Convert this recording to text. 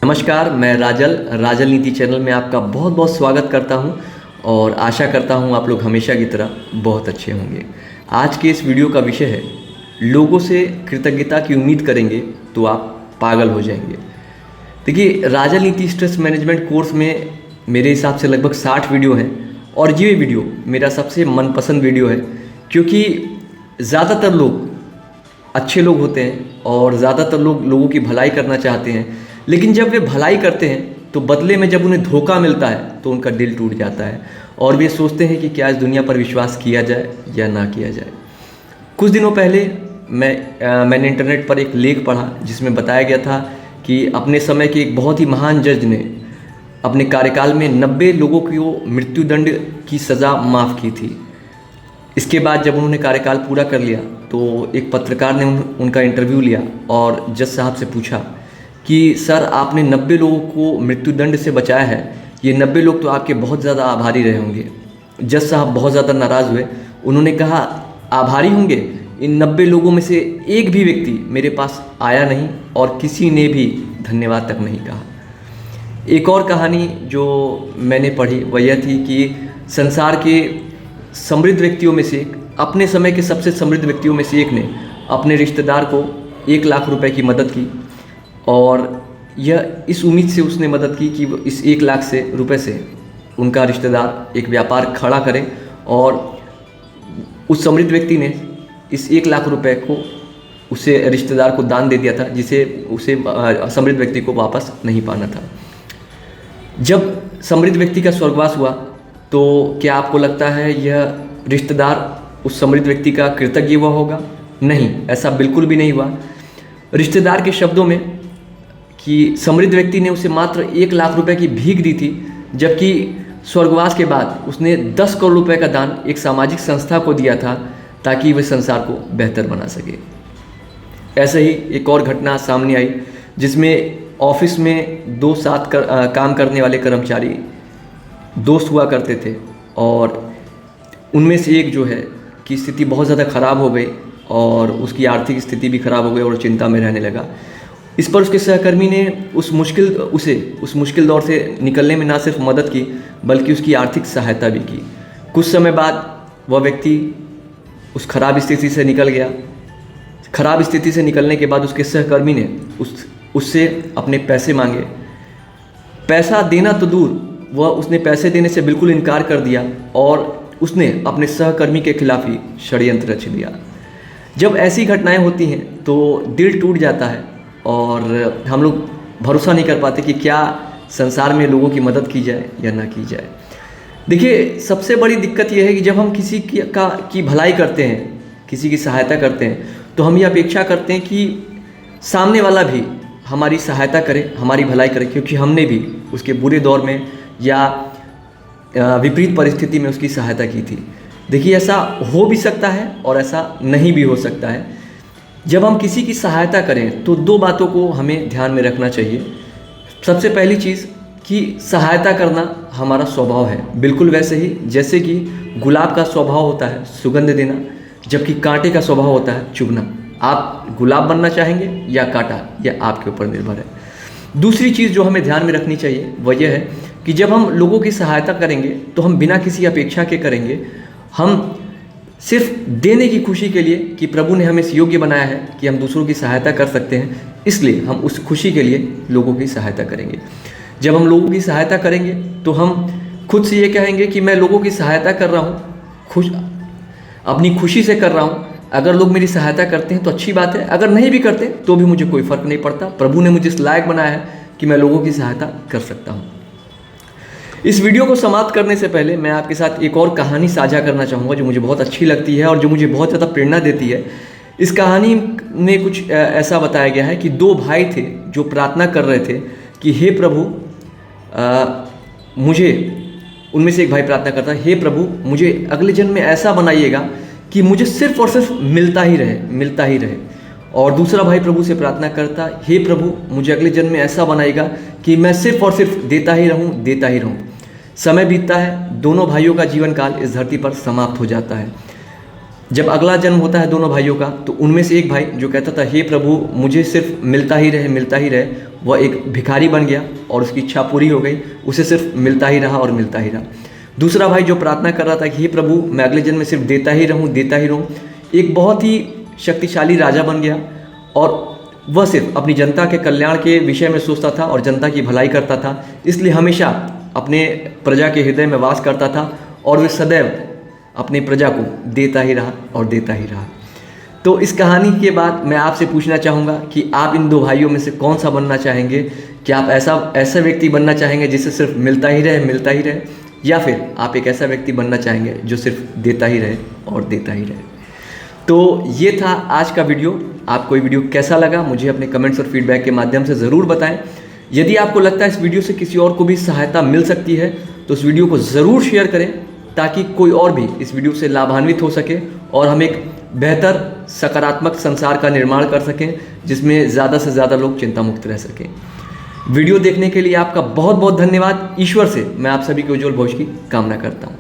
नमस्कार, मैं राजल नीति चैनल में आपका बहुत बहुत स्वागत करता हूं और आशा करता हूं आप लोग हमेशा की तरह बहुत अच्छे होंगे। आज के इस वीडियो का विषय है, लोगों से कृतज्ञता की उम्मीद करेंगे तो आप पागल हो जाएंगे। देखिए, राजल नीति स्ट्रेस मैनेजमेंट कोर्स में मेरे हिसाब से लगभग 60 वीडियो हैं और ये वीडियो मेरा सबसे मनपसंद वीडियो है, क्योंकि ज़्यादातर लोग अच्छे लोग होते हैं और ज़्यादातर लोग लोगों की भलाई करना चाहते हैं, लेकिन जब वे भलाई करते हैं तो बदले में जब उन्हें धोखा मिलता है तो उनका दिल टूट जाता है और वे सोचते हैं कि क्या इस दुनिया पर विश्वास किया जाए या ना किया जाए। कुछ दिनों पहले मैंने इंटरनेट पर एक लेख पढ़ा जिसमें बताया गया था कि अपने समय के एक बहुत ही महान जज ने अपने कार्यकाल में 90 लोगों को मृत्युदंड की सज़ा माफ़ की थी। इसके बाद जब उन्होंने कार्यकाल पूरा कर लिया तो एक पत्रकार ने उनका इंटरव्यू लिया और जज साहब से पूछा कि सर, आपने 90 लोगों को मृत्युदंड से बचाया है, ये 90 लोग तो आपके बहुत ज़्यादा आभारी रहे होंगे। जज साहब बहुत ज़्यादा नाराज़ हुए। उन्होंने कहा, आभारी होंगे? इन 90 लोगों में से एक भी व्यक्ति मेरे पास आया नहीं और किसी ने भी धन्यवाद तक नहीं कहा। एक और कहानी जो मैंने पढ़ी वह यह थी कि संसार के समृद्ध व्यक्तियों में से एक, अपने समय के सबसे समृद्ध व्यक्तियों में से एक ने अपने रिश्तेदार को 1 लाख रुपए की मदद की और यह इस उम्मीद से उसने मदद की कि इस 1 लाख रुपए से उनका रिश्तेदार एक व्यापार खड़ा करे, और उस समृद्ध व्यक्ति ने इस 1 लाख रुपए को उसे रिश्तेदार को दान दे दिया था, जिसे उसे समृद्ध व्यक्ति को वापस नहीं पाना था। जब समृद्ध व्यक्ति का स्वर्गवास हुआ तो क्या आपको लगता है यह रिश्तेदार उस समृद्ध व्यक्ति का कृतज्ञ हुआ होगा? नहीं, ऐसा बिल्कुल भी नहीं हुआ। रिश्तेदार के शब्दों में कि समृद्ध व्यक्ति ने उसे मात्र 1 लाख रुपए की भीख दी थी, जबकि स्वर्गवास के बाद उसने 10 करोड़ रुपए का दान एक सामाजिक संस्था को दिया था ताकि वह संसार को बेहतर बना सके। ऐसे ही एक और घटना सामने आई जिसमें ऑफिस में 2 साथ काम करने वाले कर्मचारी दोस्त हुआ करते थे और उनमें से एक जो है कि स्थिति बहुत ज़्यादा ख़राब हो गई और उसकी आर्थिक स्थिति भी ख़राब हो गई और चिंता में रहने लगा। इस पर उसके सहकर्मी ने उस मुश्किल दौर से निकलने में ना सिर्फ मदद की बल्कि उसकी आर्थिक सहायता भी की। कुछ समय बाद वह व्यक्ति उस खराब स्थिति से निकल गया। खराब स्थिति से निकलने के बाद उसके सहकर्मी ने उससे अपने पैसे मांगे। पैसा देना तो दूर, वह उसने पैसे देने से बिल्कुल इनकार कर दिया और उसने अपने सहकर्मी के खिलाफ ही षड्यंत्र रच दिया। जब ऐसी घटनाएं होती हैं तो दिल टूट जाता है और हम लोग भरोसा नहीं कर पाते कि क्या संसार में लोगों की मदद की जाए या ना की जाए। देखिए, सबसे बड़ी दिक्कत यह है कि जब हम किसी की भलाई करते हैं, किसी की सहायता करते हैं, तो हम ये अपेक्षा करते हैं कि सामने वाला भी हमारी सहायता करे, हमारी भलाई करे, क्योंकि हमने भी उसके बुरे दौर में या विपरीत परिस्थिति में उसकी सहायता की थी। देखिए, ऐसा हो भी सकता है और ऐसा नहीं भी हो सकता है। जब हम किसी की सहायता करें तो 2 बातों को हमें ध्यान में रखना चाहिए। सबसे पहली चीज़ कि सहायता करना हमारा स्वभाव है, बिल्कुल वैसे ही जैसे कि गुलाब का स्वभाव होता है सुगंध देना, जबकि कांटे का स्वभाव होता है चुभना। आप गुलाब बनना चाहेंगे या कांटा, यह आपके ऊपर निर्भर है। दूसरी चीज़ जो हमें ध्यान में रखनी चाहिए वह यह है कि जब हम लोगों की सहायता करेंगे तो हम बिना किसी अपेक्षा के करेंगे। हम सिर्फ देने की खुशी के लिए कि प्रभु ने हमें इस योग्य बनाया है कि हम दूसरों की सहायता कर सकते हैं, इसलिए हम उस खुशी के लिए लोगों की सहायता करेंगे। जब हम लोगों की सहायता करेंगे तो हम खुद से ये कहेंगे कि मैं लोगों की सहायता कर रहा हूँ, अपनी खुशी से कर रहा हूँ। अगर लोग मेरी सहायता करते हैं तो अच्छी बात है, अगर नहीं भी करते तो भी मुझे कोई फ़र्क नहीं पड़ता। प्रभु ने मुझे इस लायक बनाया है कि मैं लोगों की सहायता कर सकता हूँ। इस वीडियो को समाप्त करने से पहले मैं आपके साथ एक और कहानी साझा करना चाहूँगा जो मुझे बहुत अच्छी लगती है और जो मुझे बहुत ज़्यादा प्रेरणा देती है। इस कहानी में कुछ ऐसा बताया गया है कि 2 भाई थे जो प्रार्थना कर रहे थे कि हे प्रभु, उनमें से एक भाई प्रार्थना करता है, हे प्रभु, मुझे अगले जन्म में ऐसा बनाइएगा कि मुझे सिर्फ और सिर्फ मिलता ही रहे। और दूसरा भाई प्रभु से प्रार्थना करता, हे प्रभु, मुझे अगले जन्म में ऐसा बनाएगा कि मैं सिर्फ और सिर्फ देता ही रहूं। समय बीतता है, दोनों भाइयों का जीवन काल इस धरती पर समाप्त हो जाता है। जब अगला जन्म होता है दोनों भाइयों का, तो उनमें से एक भाई जो कहता था, हे प्रभु, मुझे सिर्फ मिलता ही रहे, वह एक भिखारी बन गया और उसकी इच्छा पूरी हो गई, उसे सिर्फ मिलता ही रहा और मिलता ही रहा। दूसरा भाई जो प्रार्थना कर रहा था कि हे प्रभु मैं अगले जन्म में सिर्फ देता ही रहूं, देता ही रहूं, एक बहुत ही शक्तिशाली राजा बन गया और वह सिर्फ अपनी जनता के कल्याण के विषय में सोचता था और जनता की भलाई करता था, इसलिए हमेशा अपने प्रजा के हृदय में वास करता था और वे सदैव अपनी प्रजा को देता ही रहा और देता ही रहा। तो इस कहानी के बाद मैं आपसे पूछना चाहूँगा कि आप इन दो भाइयों में से कौन सा बनना चाहेंगे? क्या आप ऐसा व्यक्ति बनना चाहेंगे जिसे सिर्फ मिलता ही रहे, या फिर आप एक ऐसा व्यक्ति बनना चाहेंगे जो सिर्फ देता ही रहे और देता ही रहे? तो ये था आज का वीडियो। आपको ये वीडियो कैसा लगा मुझे अपने कमेंट्स और फीडबैक के माध्यम से ज़रूर बताएं। यदि आपको लगता है इस वीडियो से किसी और को भी सहायता मिल सकती है तो इस वीडियो को ज़रूर शेयर करें ताकि कोई और भी इस वीडियो से लाभान्वित हो सके और हम एक बेहतर सकारात्मक संसार का निर्माण कर सकें जिसमें ज़्यादा से ज़्यादा लोग चिंता मुक्त रह सकें। वीडियो देखने के लिए आपका बहुत बहुत धन्यवाद। ईश्वर से मैं आप सभी के उज्जवल भविष्य की कामना करता हूँ।